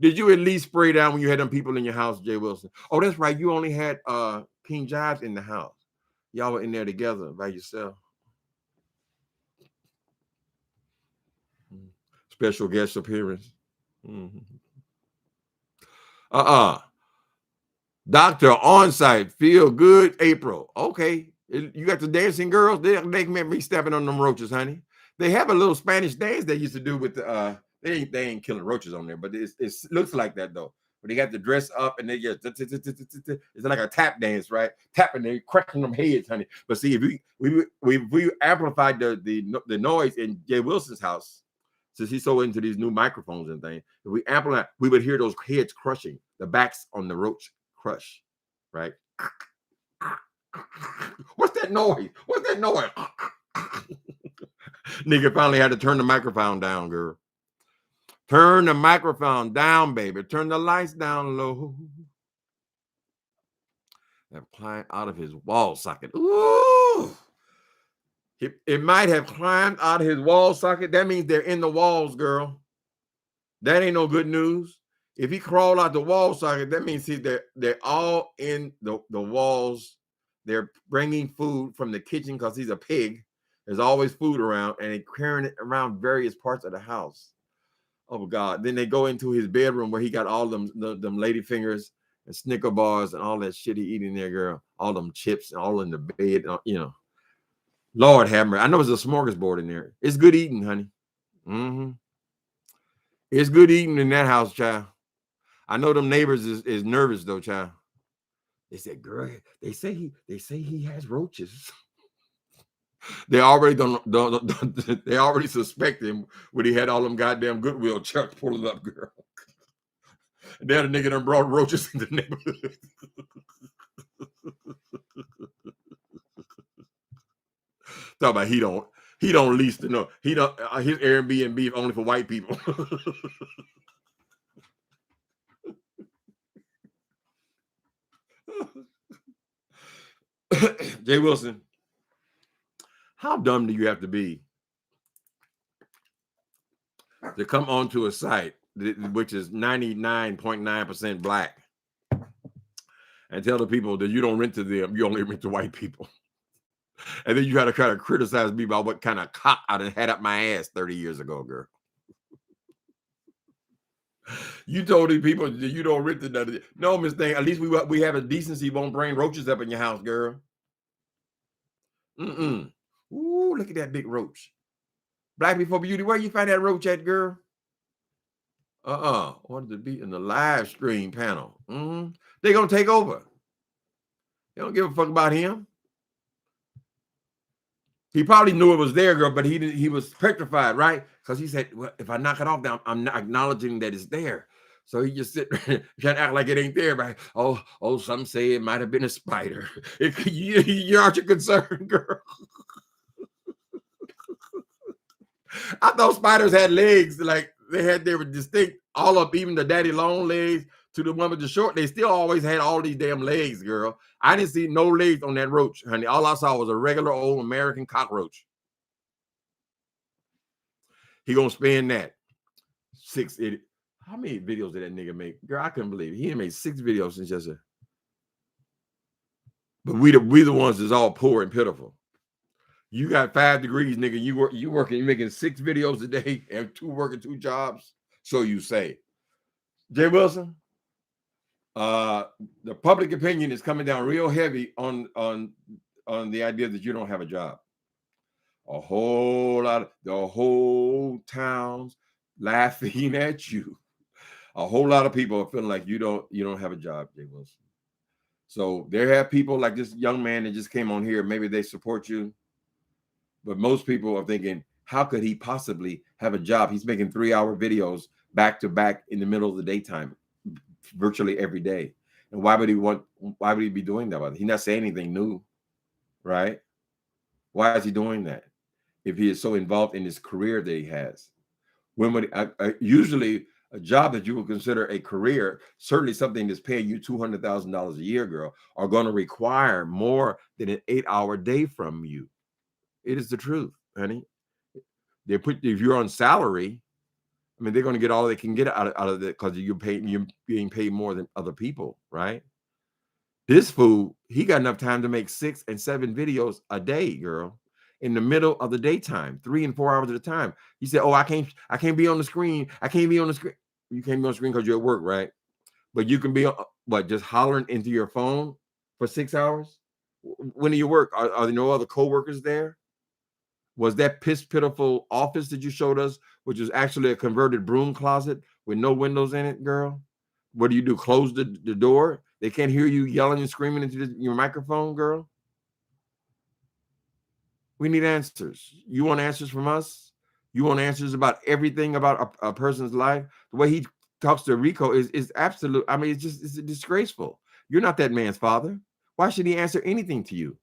S1: Did you at least spray down when you had them people in your house, Jay Wilson? Oh, that's right. You only had King Jives in the house. Y'all were in there together by yourself. Special guest appearance. Doctor on site, feel good, April. Okay. You got the dancing girls. They make me stepping on them roaches, honey. They have a little Spanish dance they used to do with the they ain't killing roaches on there, but it looks like that though. But they got to dress up and they just it's like a tap dance, right? Tapping, they cracking them heads, honey. But see, if we amplified the noise in Jay Wilson's house, since he's so into these new microphones and things, if we amplify, we would hear those heads crushing, the backs on the roach crush, right? What's that noise? What's that noise? Nigga finally had to turn the microphone down, girl. Turn the microphone down, baby. Turn the lights down low. Have climbed out of his wall socket. Ooh. It might have climbed out of his wall socket. That means they're in the walls, girl. That ain't no good news. If he crawled out the wall socket, that means they're all in the walls. They're bringing food from the kitchen because he's a pig. There's always food around, and they're carrying it around various parts of the house. Oh God! Then they go into his bedroom where he got all them lady fingers and Snicker bars and all that shit he eating there, girl. All them chips and all in the bed, you know. Lord have mercy. I know there's a smorgasbord in there. It's good eating, honey. Mm-hmm. It's good eating in that house, child. I know them neighbors is nervous though, child. They said, girl, they say he has roaches. They already they already suspect him when he had all them goddamn Goodwill trucks pulling up, girl. And then the nigga done brought roaches in the neighborhood. Talk about he don't lease to know. He don't his Airbnb only for white people. Jay Wilson, how dumb do you have to be to come onto a site which is 99.9% black and tell the people that you don't rent to them, you only rent to white people? And then you try to criticize me about what kind of cock I done had up my ass 30 years ago, girl. You told these people that you don't rent to nothing. No, Miss Thing, at least we have a decency, won't bring roaches up in your house, girl. Ooh, look at that big roach. Black Before Beauty, where you find that roach at, girl? Wanted to be in the live stream panel. They're gonna take over. They don't give a fuck about him. He probably knew it was there, girl, but he was petrified, right? Because he said, well, if I knock it off down, I'm not acknowledging that it's there. So he just sit trying to act like it ain't there, right? Oh, some say it might have been a spider. You aren't your concern, girl. I thought spiders had legs, like they were distinct, all up, even the daddy long legs to the one with the short. They still always had all these damn legs, girl. I didn't see no legs on that roach, honey. All I saw was a regular old American cockroach. He gonna spend that 6 idiots. How many videos did that nigga make? Girl, I couldn't believe it. He made 6 videos since just a. But we the ones that's all poor and pitiful. You got 5 degrees, nigga. You working, you making 6 videos a day and working 2 jobs. So you say. Jay Wilson, the public opinion is coming down real heavy on the idea that you don't have a job. A whole lot of the whole town's laughing at you. A whole lot of people are feeling like you don't have a job, Jay Wilson. So there have people like this young man that just came on here. Maybe they support you, but most people are thinking, how could he possibly have a job? He's making 3-hour videos back to back in the middle of the daytime, virtually every day. And why would he be doing that? He's not saying anything new, right? Why is he doing that? If he is so involved in his career that he has, when would usually a job that you would consider a career, certainly something that's paying you $200,000 a year, girl, are going to require more than an 8-hour day from you. It is the truth, honey. If you're on salary, I mean, they're going to get all they can get out of it because you're being paid more than other people, right? This fool, he got enough time to make 6 and 7 videos a day, girl, in the middle of the daytime, 3 and 4 hours at a time. He said, "Oh, I can't be on the screen. I can't be on the screen." You can't be on the screen because you're at work, right? But you can be just hollering into your phone for 6 hours. When do you work? Are there no other coworkers there? Was that pitiful office that you showed us, which is actually a converted broom closet with no windows in it, girl? What do? Close the door? They can't hear you yelling and screaming into your microphone, girl? We need answers. You want answers from us? You want answers about everything about a person's life? The way he talks to Rico is absolute. I mean, it's disgraceful. You're not that man's father. Why should he answer anything to you?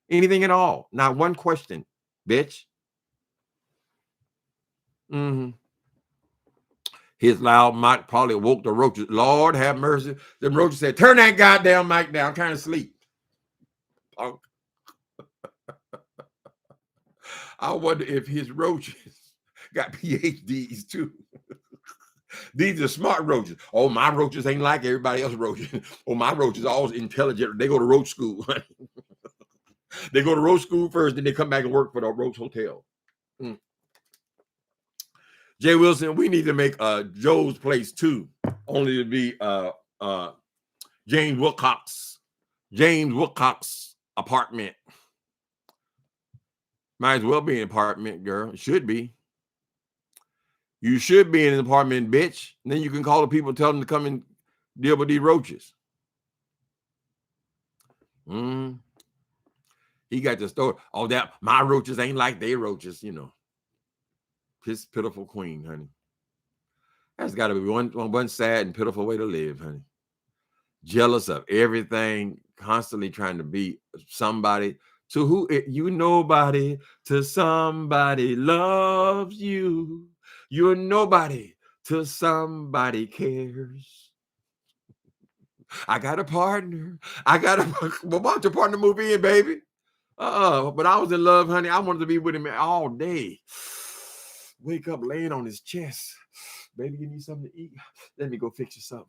S1: Anything at all? Not one question, bitch. Mm-hmm. His loud mic probably woke the roaches. Lord have mercy. The roaches said, turn that goddamn mic down. I'm trying to sleep. Punk. I wonder if his roaches got PhDs too. These are smart roaches. Oh, my roaches ain't like everybody else roaches. Oh, my roaches are always intelligent. They go to roach school. They go to roach school first, then they come back and work for the roach hotel. Jay Wilson, we need to make Joe's Place too, only to be James Woodcock's apartment. Might as well be an apartment, girl. It should be. You should be in an apartment, bitch. And then you can call the people, tell them to come and deal with these roaches. He got the story. Oh, that my roaches ain't like they roaches, you know. His pitiful queen, honey. That's got to be one sad and pitiful way to live, honey. Jealous of everything, constantly trying to be somebody to who you nobody to somebody loves you. You're nobody till somebody cares. I got a partner. Why don't your partner move in, baby? But I was in love, honey. I wanted to be with him all day. Wake up laying on his chest. Baby, give me something to eat. Let me go fix you something.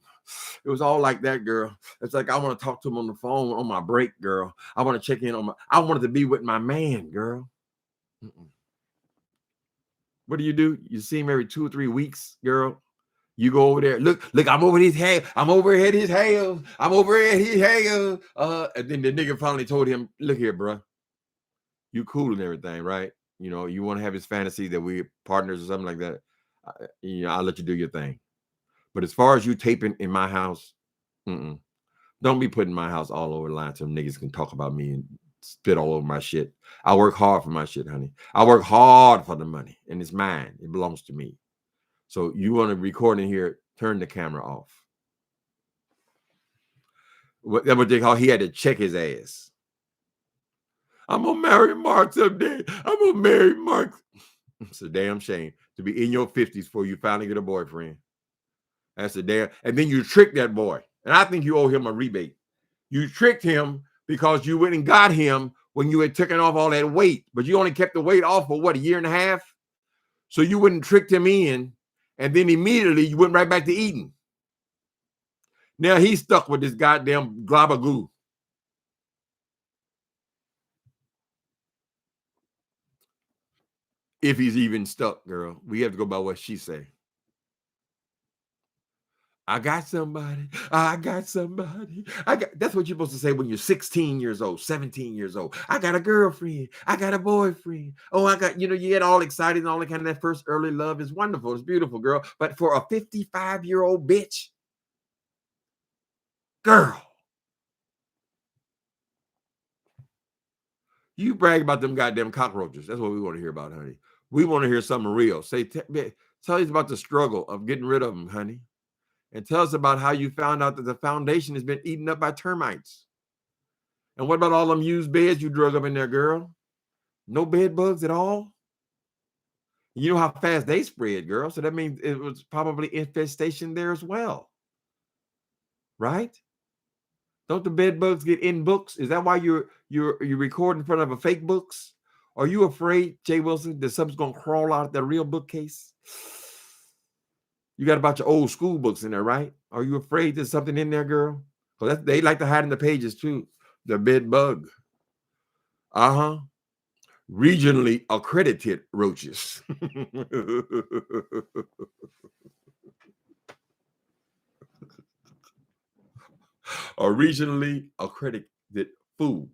S1: It was all like that, girl. It's like I want to talk to him on the phone on my break, girl. I want to check in on I wanted to be with my man, girl. What do? You see him every 2 or 3 weeks, girl. You go over there. Look, I'm over his head. I'm over at his house. And then the nigga finally told him, look here, bro. You cool and everything, right? You know, you want to have his fantasy that we're partners or something like that. I'll let you do your thing. But as far as you taping in my house, don't be putting my house all over the line so niggas can talk about me and spit all over my shit. I work hard for my shit, honey. I work hard for the money, and it's mine. It belongs to me. So you want to record in here, turn the camera off. That's what they call, he had to check his ass. I'm going to marry Mark someday. I'm going to marry Mark. It's a damn shame to be in your 50s before you finally get a boyfriend. That's a damn. And then you trick that boy. And I think you owe him a rebate. You tricked him because you went and got him when you had taken off all that weight. But you only kept the weight off for what, a year and a half? So you wouldn't tricked him in. And then immediately you went right back to eating. Now he's stuck with this goddamn glob of goo. If he's even stuck, girl. We have to go by what she say. I got somebody. That's what you're supposed to say when you're 16 years old, 17 years old. I got a girlfriend. I got a boyfriend. Oh, you get all excited and all that kind of that first early love is wonderful. It's beautiful, girl. But for a 55-year-old bitch, girl, you brag about them goddamn cockroaches. That's what we want to hear about, honey. We want to hear something real. Tell us about the struggle of getting rid of them, honey. And tell us about how you found out that the foundation has been eaten up by termites. And what about all them used beds you drug up in there, girl? No bed bugs at all? You know how fast they spread, girl. So that means it was probably infestation there as well. Right? Don't the bed bugs get in books? Is that why you're recording in front of a fake books? Are you afraid, Jay Wilson, that something's gonna crawl out of the real bookcase? You got about your old school books in there, right? Are you afraid there's something in there, girl? Because they like to hide in the pages too. The bed bug. Regionally accredited roaches. A regionally accredited fool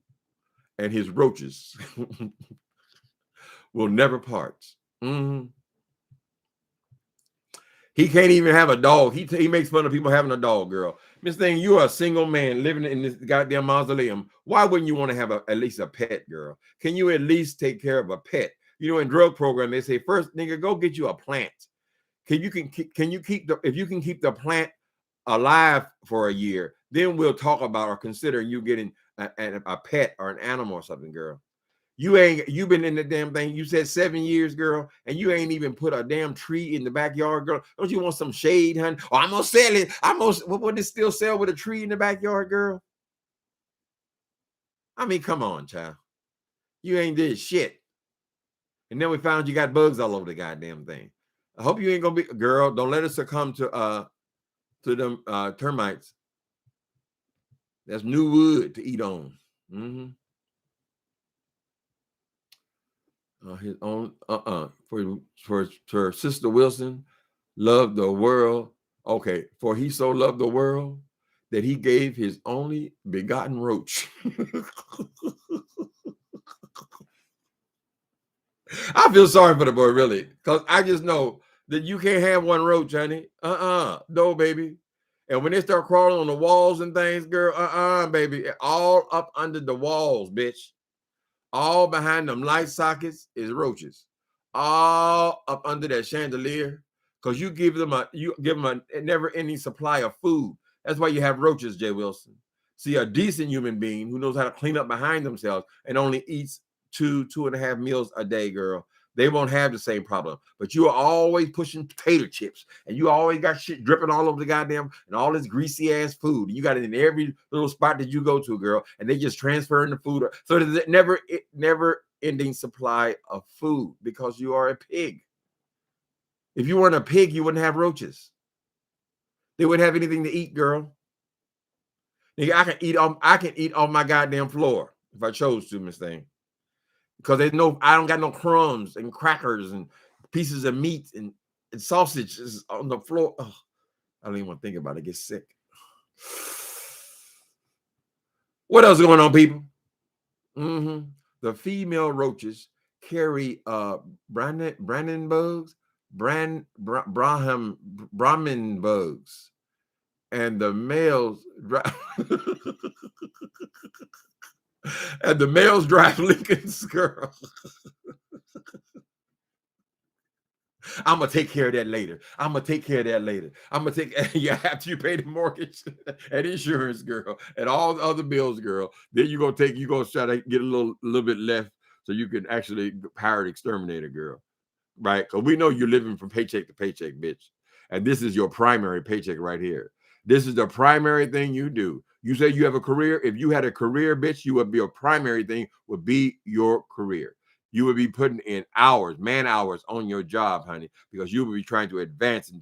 S1: and his roaches will never part. He can't even have a dog. He makes fun of people having a dog, girl. Miss Thing, you're a single man living in this goddamn mausoleum. Why wouldn't you want to have at least a pet, girl? Can you at least take care of a pet? You know, in drug program, they say first, nigga, go get you a plant. Can you keep the if you can keep the plant alive for a year, then we'll talk about or consider you getting a pet or an animal or something, girl. You been in the damn thing. You said 7 years, girl, and you ain't even put a damn tree in the backyard, girl. Don't you want some shade, honey? Oh, I'm gonna sell it. What would it still sell with a tree in the backyard, girl? I mean, come on, child. You ain't did shit. And then we found you got bugs all over the goddamn thing. I hope you ain't gonna be, girl. Don't let us succumb to them termites. That's new wood to eat on. Mm-hmm. His own for Sister Wilson, loved the world. Okay, for he so loved the world that he gave his only begotten roach. I feel sorry for the boy, really, because I just know that you can't have one roach, honey. No, baby. And when they start crawling on the walls and things, girl, baby, all up under the walls, bitch. All behind them light sockets is roaches. All up under that chandelier, because you give them a never-ending supply of food. That's why you have roaches, Jay Wilson. See, a decent human being who knows how to clean up behind themselves and only eats 2.5 meals a day, girl, they won't have the same problem. But you are always pushing potato chips, and you always got shit dripping all over the goddamn and all this greasy ass food. You got it in every little spot that you go to, girl, and they just transferring the food. So there's a never ending supply of food because you are a pig. If you weren't a pig, you wouldn't have roaches. They wouldn't have anything to eat, girl. Nigga, I can eat on my goddamn floor if I chose to, Miss Thing. Because I don't got no crumbs and crackers and pieces of meat and sausages on the floor. Oh, I don't even want to think about it. I get sick. What else is going on, people? Mm-hmm. The female roaches carry Brahmin bugs, Brahmin bugs, and the males and the males drive Lincoln's, girl. I'm gonna take care of that later. I'm gonna take yeah, after you pay the mortgage and insurance, girl, and all the other bills, girl. Then you're gonna try to get a little bit left so you can actually hire an exterminator, girl. Right? Because we know you're living from paycheck to paycheck, bitch. And this is your primary paycheck right here. This is the primary thing you do. You say you have a career. If you had a career, bitch, you would be a primary thing would be your career. You would be putting in hours, man hours on your job, honey, because you would be trying to advance and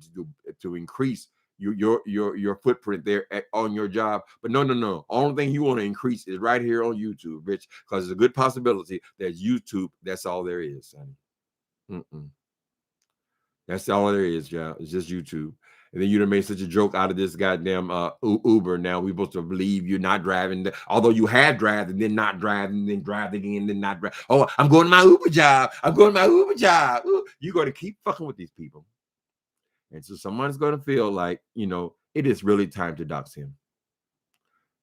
S1: to increase your footprint there on your job. But no. Only thing you want to increase is right here on YouTube, bitch, because there's a good possibility that YouTube, that's all there is, honey. Mm-mm. That's all there is, yeah. It's just YouTube. And then you done made such a joke out of this goddamn Uber. Now we supposed to believe you're not driving, although you had drive and then not drive and then drive again and then not drive. Oh, I'm going to my Uber job. I'm going to my Uber job. Ooh, you're going to keep fucking with these people. And so someone's going to feel like, it is really time to dox him.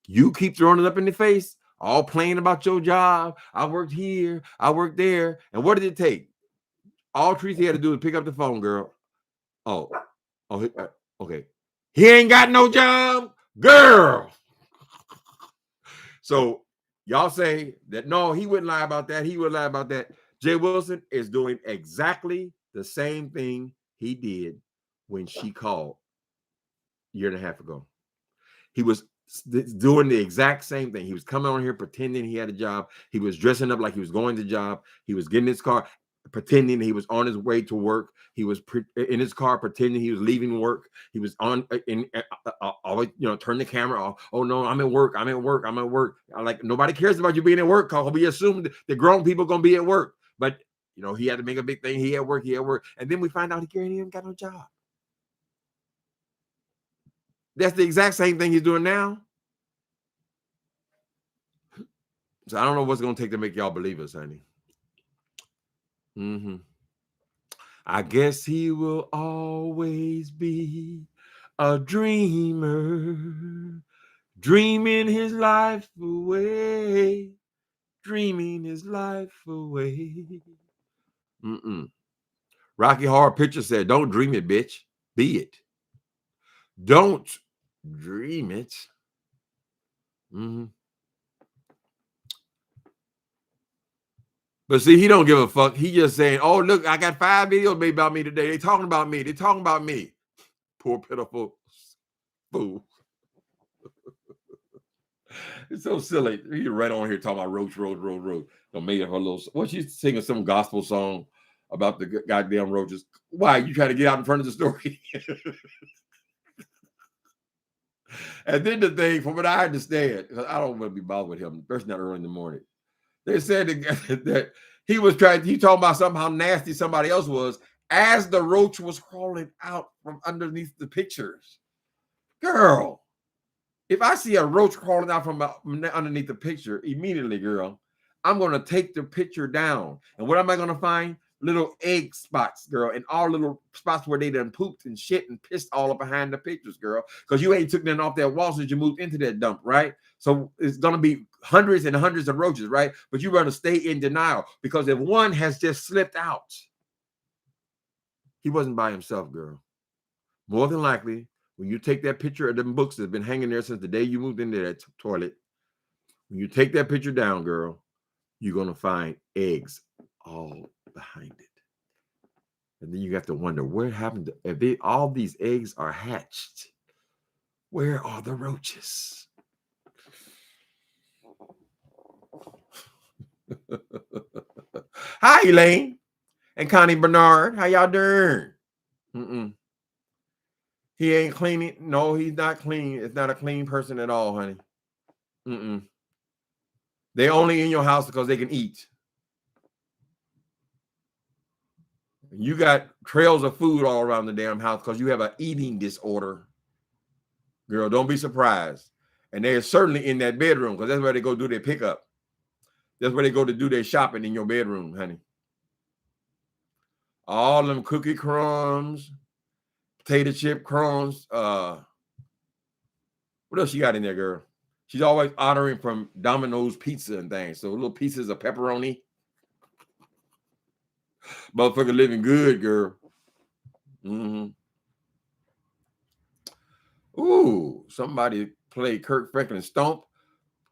S1: You keep throwing it up in the face, all playing about your job. I worked here. I worked there. And what did it take? All Tracy had to do is pick up the phone, girl. Oh, okay. He ain't got no job, girl. So y'all say that no, he wouldn't lie about that. He would lie about that. Jay Wilson is doing exactly the same thing he did when she called a year and a half ago. He was doing the exact same thing. He was coming on here pretending he had a job. He was dressing up like he was going to job. He was getting his car, pretending he was on his way to work. He was in his car pretending he was leaving work. He was on always, turn the camera off. Oh no, I'm at work. I'm at work. I'm at work. Like nobody cares about you being at work. Cause we assume that grown people gonna be at work. But he had to make a big thing. He at work. And then we find out he ain't even got no job. That's the exact same thing he's doing now. So I don't know what's gonna take to make y'all believe us, honey. Mm-hmm. I guess he will always be a dreamer, dreaming his life away, dreaming his life away. Rocky Horror Picture said, don't dream it, bitch. Be it. Don't dream it. But see, he don't give a fuck. He just saying, oh, look, I got 5 videos made about me today. They talking about me. They talking about me. Poor, pitiful fool. It's so silly. He right on here talking about roach. Don't made her little. What, she's singing some gospel song about the goddamn roaches. Why? You trying to get out in front of the story? And then the thing, from what I understand, because I don't want to be bothered with him, especially not early in the morning. They said that he was talking about something, how nasty somebody else was, as the roach was crawling out from underneath the pictures. Girl, if I see a roach crawling out from underneath the picture, immediately, girl, I'm going to take the picture down. And what am I going to find? Little egg spots, girl, and all little spots where they done pooped and shit and pissed all up behind the pictures, girl, because you ain't took them off that wall since you moved into that dump, right? So it's going to be hundreds and hundreds of roaches, right? But you're going to stay in denial, because if one has just slipped out, he wasn't by himself, girl. More than likely, when you take that picture of them books that's been hanging there since the day you moved into that toilet, when you take that picture down, girl, you're going to find eggs all behind it. And then you have to wonder, what happened to, if all these eggs are hatched, where are the roaches? Hi, Elaine and Connie Bernard. How y'all doing? He ain't cleaning. No, he's not clean. It's not a clean person at all, honey. They only in your house because they can eat. You got trails of food all around the damn house because you have an eating disorder. Girl, don't be surprised. And they're certainly in that bedroom, because that's where they go do their pickup. That's where they go to do their shopping, in your bedroom, honey. All them cookie crumbs, potato chip crumbs. What else you got in there, girl? She's always ordering from Domino's Pizza and things. So little pieces of pepperoni. Motherfucker living good, girl. Ooh, somebody played Kirk Franklin Stomp.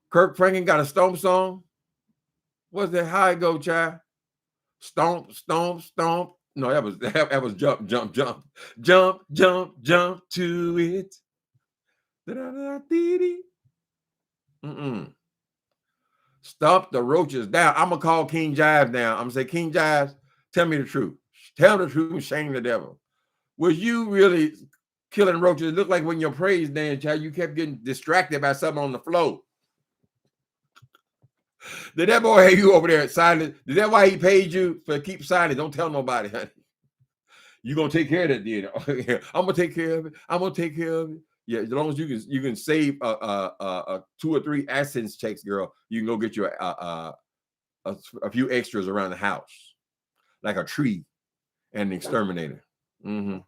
S1: Kirk Franklin got a stomp song. What's that? How it go, child? Stomp, stomp, stomp. No, that was jump, jump, jump, jump, jump, jump to it. Stomp the roaches down. I'm gonna call King Jives now. I'm gonna say, King Jives, tell me the truth. Tell the truth, shame the devil. Was you really killing roaches? It looked like when your praise dance, child, you kept getting distracted by something on the floor. Did that boy have you over there silent? Is that why he paid you for keep silent? Don't tell nobody, honey. You gonna take care of that, dude. I'm gonna take care of it. I'm gonna take care of it. Yeah, as long as you can save 2 or 3 AdSense checks, girl, you can go get you a few extras around the house, like a tree and an exterminator. He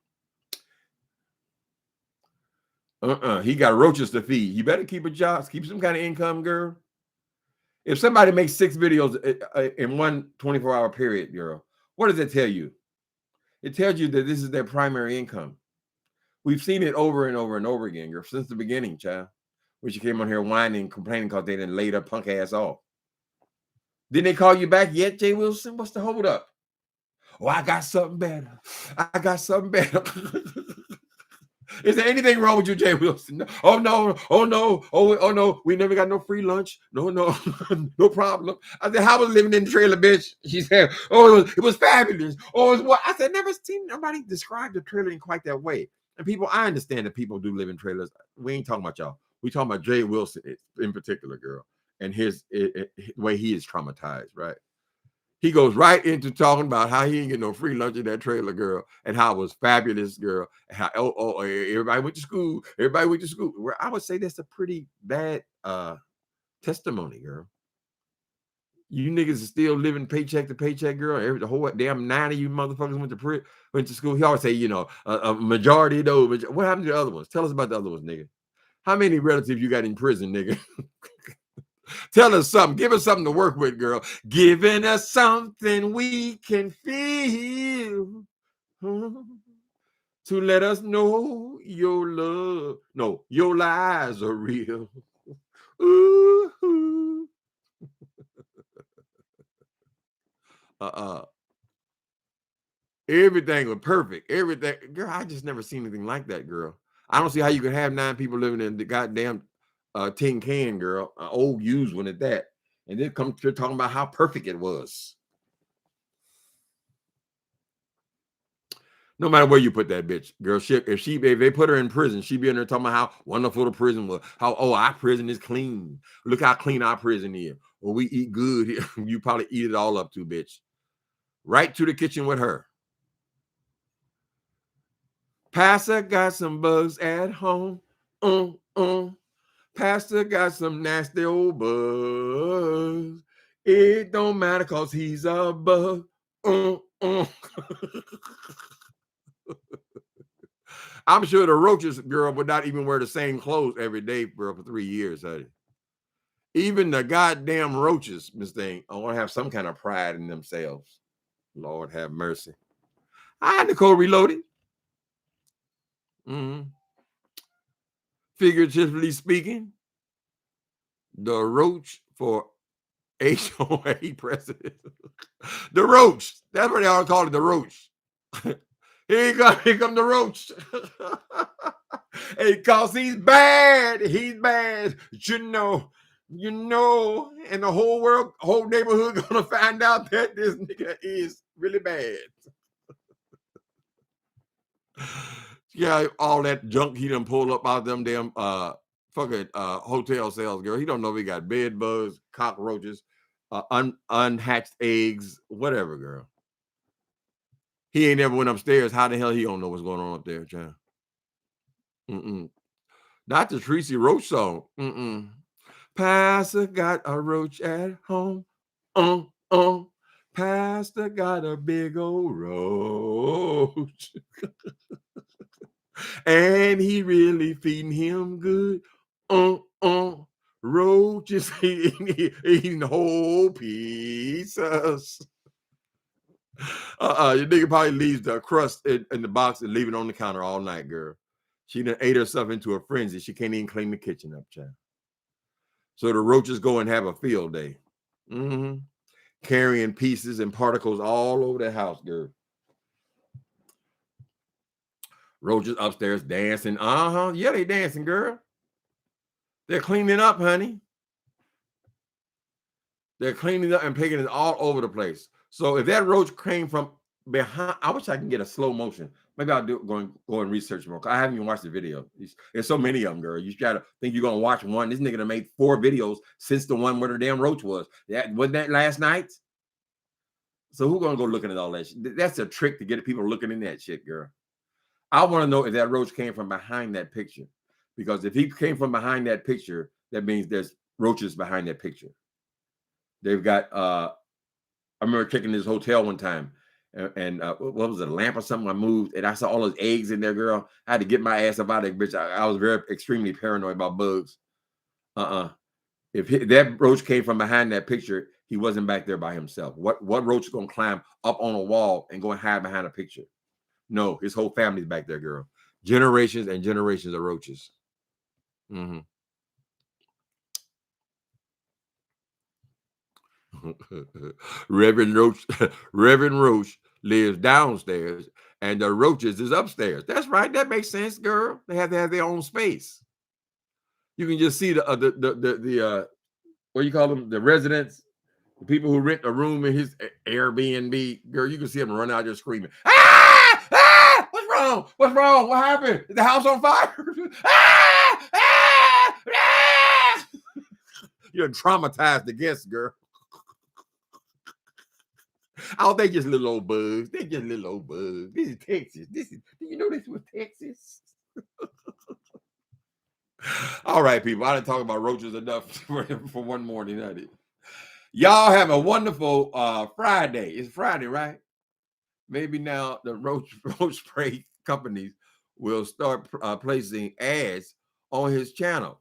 S1: got roaches to feed. You better keep a job, keep some kind of income, girl. If somebody makes 6 videos in one 24-hour period, girl, what does it tell you? It tells you that this is their primary income. We've seen it over and over and over again, girl, since the beginning, child. When she came on here whining, complaining because they didn't lay their punk ass off. Didn't they call you back yet, Jay Wilson? What's the hold up? Oh, I got something better. I got something better. Is there anything wrong with you, Jay Wilson? Oh no, oh no, oh no, we never got no free lunch. No, no problem. I said, how was living in the trailer, bitch? She said, oh, it was fabulous. Oh, it was what? I said, never seen nobody describe the trailer in quite that way. And people, I understand that people do live in trailers. We ain't talking about y'all. We talking about Jay Wilson in particular, girl, and his way he is traumatized, right? He goes right into talking about how he ain't get no free lunch in that trailer, girl, and how it was fabulous, girl. How everybody went to school. Everybody went to school. Where I would say that's a pretty bad testimony, girl. You niggas is still living paycheck to paycheck, girl. The whole damn 9 of you motherfuckers went to school. He always say, a majority of those. What happened to the other ones? Tell us about the other ones, nigga. How many relatives you got in prison, nigga? Tell us something. Give us something to work with, girl. Giving us something we can feel to let us know your love. No, your lies are real. Ooh. Everything was perfect. Everything, girl. I just never seen anything like that, girl. I don't see how you could have 9 people living in the goddamn tin can, girl. An old used one at that, and then come to talking about how perfect it was. No matter where you put that bitch, girl, if they put her in prison, she be in there talking about how wonderful the prison was. How our prison is clean. Look how clean our prison is. Well, we eat good here. You probably eat it all up too, bitch. Right to the kitchen with her. Pastor got some bugs at home. Pastor got some nasty old bugs. It don't matter cause he's a bug. I'm sure the roaches, girl, would not even wear the same clothes every day, girl, for 3 years, honey. Even the goddamn roaches, Miss Thing, I want to have some kind of pride in themselves. Lord have mercy. Hi, Nicole Reloaded. Figuratively speaking, the roach for HOA president. The roach. That's what they all call it, the roach. Here come the roach. Because he's bad. He's bad. You know, and the whole world, whole neighborhood gonna find out that this nigga is really bad. Yeah, all that junk he done pulled up out them damn fucking hotel sales, girl. He don't know if he got bed bugs, cockroaches, unhatched eggs, whatever, girl. He ain't never went upstairs. How the hell he don't know what's going on up there, child? Not the Tracy Roach song. Pastor got a roach at home. Pastor got a big old roach. And he really feeding him good. Roaches eating whole pieces. Your nigga probably leaves the crust in the box and leave it on the counter all night, girl. She done ate herself into a frenzy. She can't even clean the kitchen up, child. So the roaches go and have a field day. Carrying pieces and particles all over the house, girl. Roaches upstairs dancing. Yeah, they dancing, girl. They're cleaning up, honey. They're cleaning up and picking it all over the place. So if that roach came from behind, I wish I can get a slow motion. Maybe I'll go and research more. I haven't even watched the video. There's so many of them, girl. You gotta think you're gonna watch one. This nigga done made 4 videos since the one where the damn roach was. Wasn't that last night? So who gonna go looking at all that shit? That's a trick to get people looking in that shit, girl. I want to know if that roach came from behind that picture. Because if he came from behind that picture, that means there's roaches behind that picture. They've got I remember checking this hotel one time, and what was it, a lamp or something? I moved and I saw all those eggs in there, girl. I had to get my ass up out of there, bitch. I was extremely paranoid about bugs. If that roach came from behind that picture, he wasn't back there by himself. What roach is gonna climb up on a wall and go and hide behind a picture? No, his whole family's back there, girl. Generations and generations of roaches. Reverend Roach lives downstairs and the roaches is upstairs. That's right. That makes sense, girl. They have to have their own space. You can just see the what you call them, the residents, the people who rent a room in his Airbnb. Girl, you can see them run out there screaming. Ah! Ah! What's wrong? What's wrong? What happened? Is the house on fire? Ah! Ah! Ah! You're traumatized the guests, girl. Oh, they just little old bugs. They just little old bugs. This is Texas. Do you know this was Texas? All right, people. I didn't talk about roaches enough for one morning, honey. Y'all have a wonderful Friday. It's Friday, right? Maybe now the roach spray companies will start placing ads on his channel.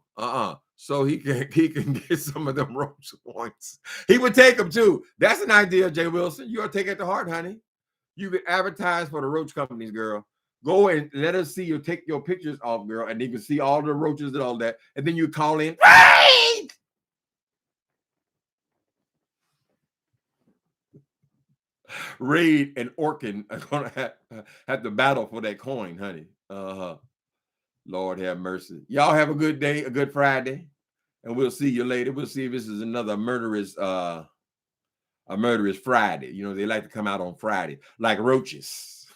S1: So he can get some of them roach points. He would take them too. That's an idea, Jay Wilson. You ought to take it to heart, honey. You could advertise for the roach companies, girl. Go and let us see you take your pictures off, girl, and you can see all the roaches and all that. And then you call in. Raid and Orkin are gonna have to battle for that coin, honey. Lord have mercy. Y'all have a good day, a good Friday, and we'll see you later. We'll see if this is another murderous Friday. You know, they like to come out on Friday, like roaches.